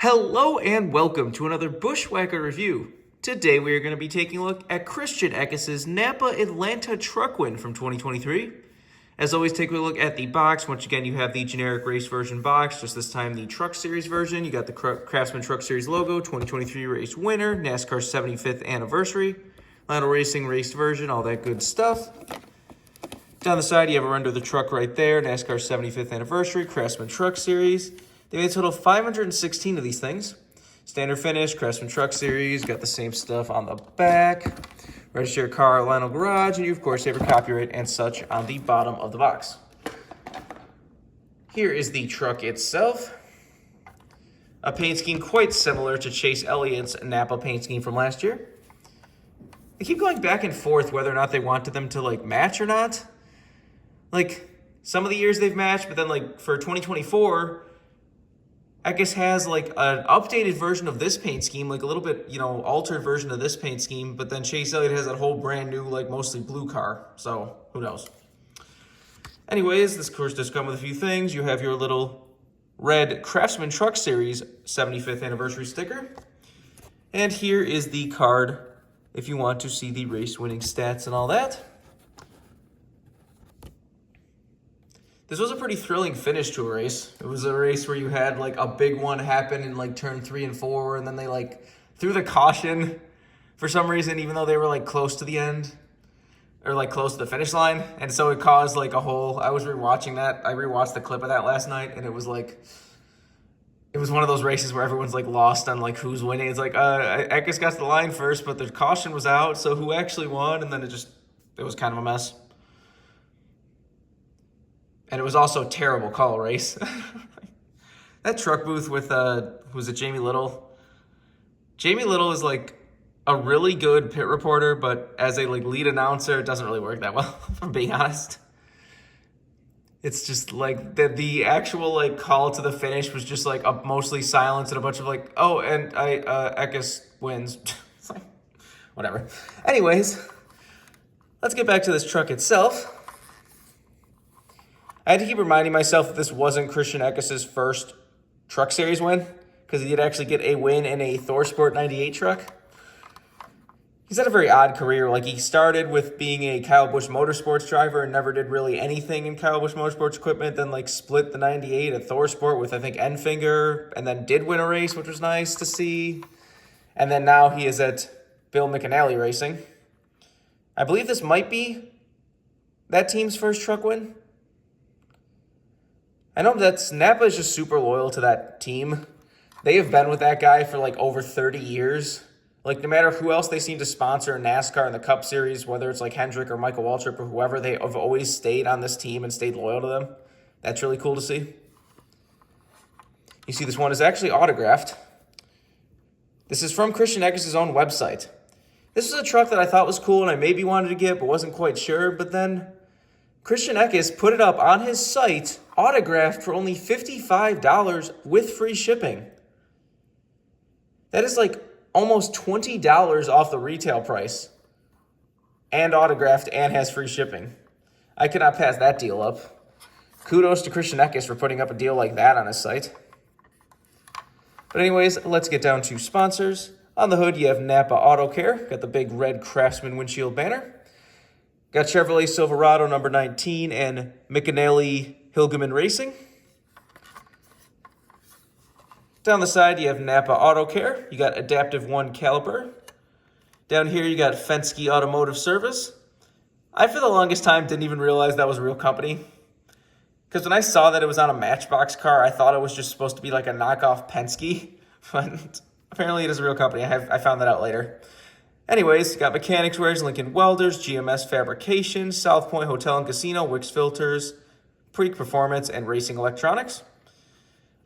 Hello and welcome to another Bushwhacker review. Today we are going to be taking a look at Christian Eckes' Napa Atlanta truck win from 2023. As always, take a look at the box. Once again, you have the generic race version box, just this time the Truck Series version. You got the Craftsman Truck Series logo, 2023 race winner, NASCAR 75th anniversary, Lionel Racing race version, all that good stuff. Down the side, you have a render of the truck right there, NASCAR 75th anniversary, Craftsman Truck Series. They made a total of 516 of these things. Standard finish, Craftsman Truck Series, got the same stuff on the back. Register your car at Lionel Garage, and you, of course, have your copyright and such on the bottom of the box. Here is the truck itself. A paint scheme quite similar to Chase Elliott's Napa paint scheme from last year. They keep going back and forth whether or not they wanted them to, match or not. Some of the years they've matched, but then, for 2024... Eckes has an updated version of this paint scheme, a little bit, altered version of this paint scheme, but then Chase Elliott has that whole brand new, mostly blue car. So who knows? Anyways, this course does come with a few things. You have your little red Craftsman Truck Series 75th anniversary sticker. And here is the card if you want to see the race winning stats and all that. This was a pretty thrilling finish to a race. It was a race where you had a big one happen in turn 3 and 4, and then they threw the caution for some reason, even though they were close to the end or close to the finish line, and so it caused a whole. I was rewatching that. I rewatched the clip of that last night, and it was one of those races where everyone's lost on who's winning. It's Eckes got to the line first, but the caution was out, so who actually won? And then it was kind of a mess. And it was also a terrible call race. That truck booth with, was it Jamie Little? Jamie Little is a really good pit reporter, but as a lead announcer, it doesn't really work that well, if I'm being honest. It's just the actual call to the finish was just a mostly silence and a bunch of oh, and Eckes wins. Whatever. Anyways, let's get back to this truck itself. I had to keep reminding myself that this wasn't Christian Eckes' first Truck Series win, because he did actually get a win in a ThorSport 98 truck. He's had a very odd career. He started with being a Kyle Busch Motorsports driver and never did really anything in Kyle Busch Motorsports equipment, then split the 98 at ThorSport with, I think, Enfinger, and then did win a race, which was nice to see. And then now he is at Bill McAnally Racing. I believe this might be that team's first truck win. I know that Napa is just super loyal to that team. They have been with that guy for over 30 years. No matter who else they seem to sponsor in NASCAR and the Cup Series, whether it's Hendrick or Michael Waltrip or whoever, they have always stayed on this team and stayed loyal to them. That's really cool to see. You see, this one is actually autographed. This is from Christian Eckes' own website. This is a truck that I thought was cool and I maybe wanted to get but wasn't quite sure, but then Christian Eckes put it up on his site, autographed for only $55 with free shipping. That is almost $20 off the retail price. And autographed and has free shipping. I could not pass that deal up. Kudos to Christian Eckes for putting up a deal like that on his site. But anyways, let's get down to sponsors. On the hood, you have Napa Auto Care. Got the big red Craftsman windshield banner. Got Chevrolet Silverado number 19 and McAnally Hilgeman Racing. Down the side, you have Napa Auto Care. You got Adaptive One Caliper. Down here, you got Fenske Automotive Service. I, for the longest time, didn't even realize that was a real company. Because when I saw that it was on a Matchbox car, I thought it was just supposed to be a knockoff Penske. But apparently it is a real company. I found that out later. Anyways, got Mechanics Wares, Lincoln Welders, GMS Fabrication, South Point Hotel and Casino, Wix Filters, Preak Performance, and Racing Electronics.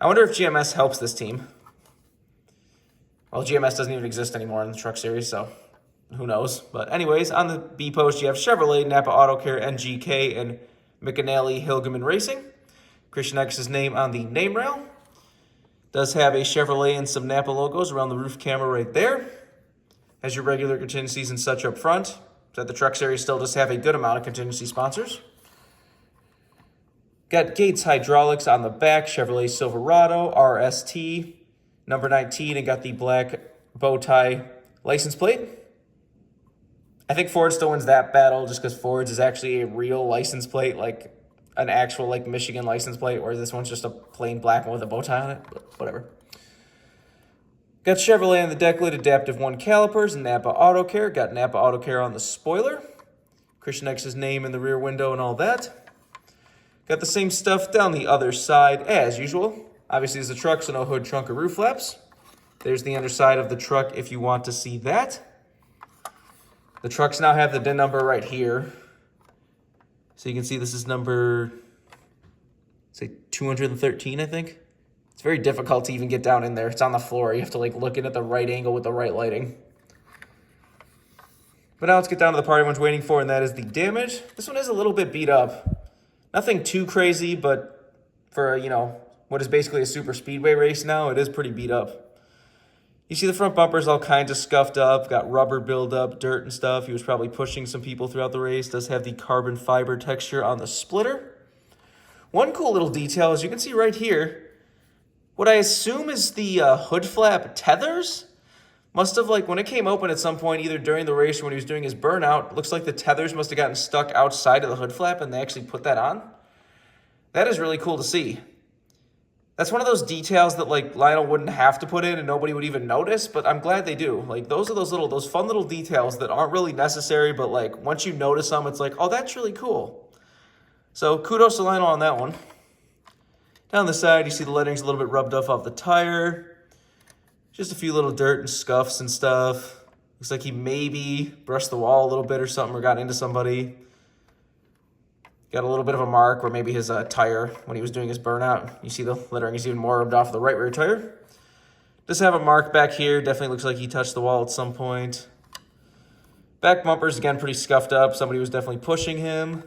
I wonder if GMS helps this team. Well, GMS doesn't even exist anymore in the Truck Series, so who knows. But anyways, on the B post, you have Chevrolet, Napa Auto Care, NGK, and McAnally Hilgeman Racing. Christian Eckes' name on the name rail. Does have a Chevrolet and some Napa logos around the roof camera right there. Has your regular contingencies and such up front. So the Truck Series still does have a good amount of contingency sponsors. Got Gates Hydraulics on the back, Chevrolet Silverado, RST, number 19 and got the black bow tie license plate. I think Ford still wins that battle just because Ford's is actually a real license plate, like an actual like Michigan license plate, whereas this one's just a plain black one with a bow tie on it, but whatever. Got Chevrolet on the deck lid, Adaptive 1 calipers, Napa Auto Care. Got Napa Auto Care on the spoiler. Christian Eckes' name in the rear window and all that. Got the same stuff down the other side as usual. Obviously, it's a truck, so no hood, trunk, or roof flaps. There's the underside of the truck if you want to see that. The trucks now have the DIN number right here. So you can see this is number, say, 213, I think. It's very difficult to even get down in there. It's on the floor. You have to like look in at the right angle with the right lighting. But now let's get down to the part everyone's waiting for, and that is the damage. This one is a little bit beat up. Nothing too crazy, but for, you know, what is basically a super speedway race now, it is pretty beat up. You see the front bumper's all kinds of scuffed up, got rubber buildup, dirt and stuff. He was probably pushing some people throughout the race. Does have the carbon fiber texture on the splitter. One cool little detail, as you can see right here, what I assume is the hood flap tethers must have, like, when it came open at some point, either during the race or when he was doing his burnout, looks like the tethers must have gotten stuck outside of the hood flap and they actually put that on. That is really cool to see. That's one of those details that, like, Lionel wouldn't have to put in and nobody would even notice, but I'm glad they do. Like, those are those fun little details that aren't really necessary, but, like, once you notice them, it's like, oh, that's really cool. So kudos to Lionel on that one. Down the side, you see the lettering's a little bit rubbed off the tire. Just a few little dirt and scuffs and stuff. Looks like he maybe brushed the wall a little bit or something or got into somebody. Got a little bit of a mark where maybe his tire, when he was doing his burnout, you see the lettering is even more rubbed off the right rear tire. Does have a mark back here. Definitely looks like he touched the wall at some point. Back bumper's, again, pretty scuffed up. Somebody was definitely pushing him.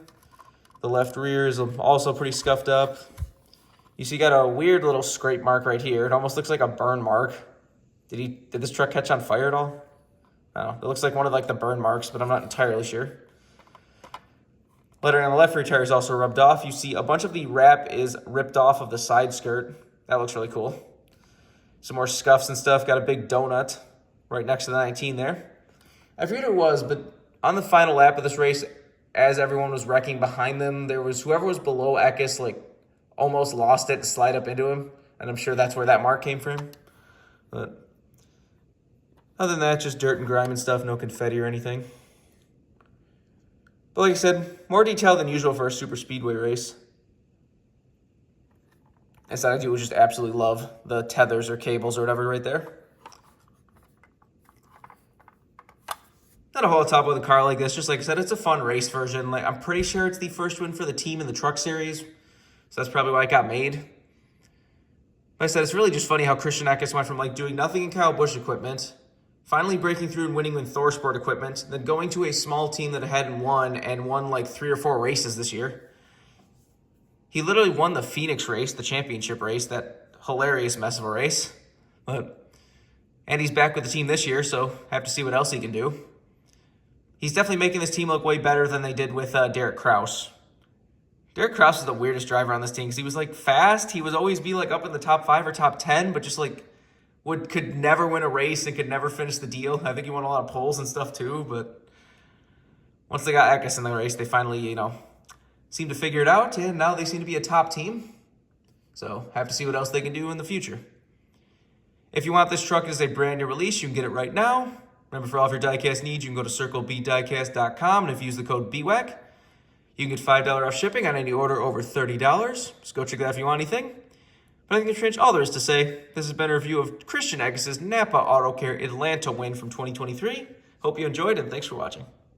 The left rear is also pretty scuffed up. You see, got a weird little scrape mark right here. It almost looks like a burn mark. Did this truck catch on fire at all? I don't know. It looks like one of like the burn marks, but I'm not entirely sure. Lettering on the left rear tire is also rubbed off. You see a bunch of the wrap is ripped off of the side skirt. That looks really cool. Some more scuffs and stuff. Got a big donut right next to the 19 there. I forget who it was, but on the final lap of this race, as everyone was wrecking behind them, there was whoever was below Eckes, like, almost lost it to slide up into him, and I'm sure that's where that mark came from. But other than that, just dirt and grime and stuff, no confetti or anything. But like I said, more detail than usual for a super speedway race. And so I do just absolutely love the tethers or cables or whatever right there. Not a whole lot to talk about the car like this. Just like I said, it's a fun race version. Like, I'm pretty sure it's the first win for the team in the truck series. So that's probably why it got made. Like I said, it's really just funny how Christian Eckes went from like doing nothing in Kyle Busch equipment, finally breaking through and winning in ThorSport equipment, then going to a small team that hadn't won and won like 3 or 4 races this year. He literally won the Phoenix race, the championship race, that hilarious mess of a race. And he's back with the team this year, so have to see what else he can do. He's definitely making this team look way better than they did with Derek Kraus. Derek Kraus is the weirdest driver on this team because he was like fast. He would always be like up in the top 5 or top 10, but just like could never win a race and could never finish the deal. I think he won a lot of poles and stuff too, but once they got Eckes in the race, they finally, seemed to figure it out, and now they seem to be a top team. So have to see what else they can do in the future. If you want this truck as a brand new release, you can get it right now. Remember, for all of your diecast needs, you can go to CircleBdiecast.com, and if you use the code BWAC, you can get $5 off shipping on any order over $30. Just go check that out if you want anything. But I think that's pretty much all there is to say. This has been a review of Christian Eckes' Napa Auto Care Atlanta win from 2023. Hope you enjoyed, and thanks for watching.